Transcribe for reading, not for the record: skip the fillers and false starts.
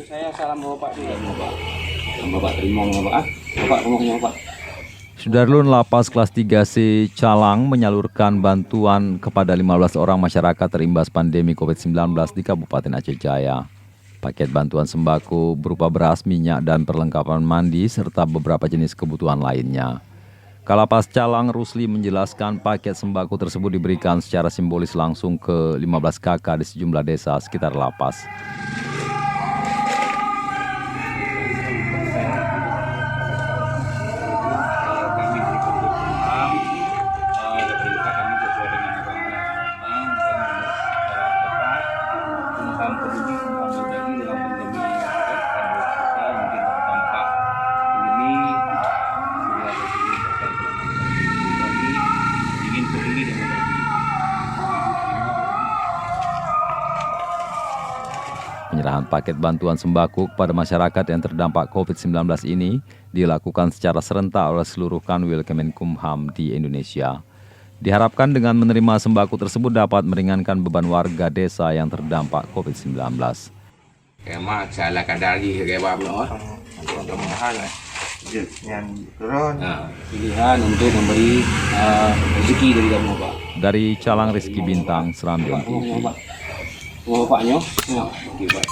Saya salam bapak dulu, bapak. Bapak terima bapak. Bapak ngomongnya bapak. Sudarlun Lapas kelas 3C Calang menyalurkan bantuan kepada 15 orang masyarakat terimbas pandemi COVID-19 di Kabupaten Aceh Jaya. Paket bantuan sembako berupa beras, minyak, dan perlengkapan mandi serta beberapa jenis kebutuhan lainnya. Kalapas Calang Rusli menjelaskan paket sembako tersebut diberikan secara simbolis langsung ke 15 kakak di sejumlah desa sekitar lapas. Penyerahan paket bantuan sembako kepada masyarakat yang terdampak COVID-19 ini dilakukan secara serentak oleh seluruh kanwil Kemenkumham di Indonesia. Diharapkan dengan menerima sembako tersebut dapat meringankan beban warga desa yang terdampak COVID-19. Kemak salah kadari kebab no. Mudah-mudahan yang turun. Pilihan untuk memberi rezeki dari kamu Pak. Dari Calang, Rizky Bintang, Serambi TV. Bapaknya. Ya, oke Pak.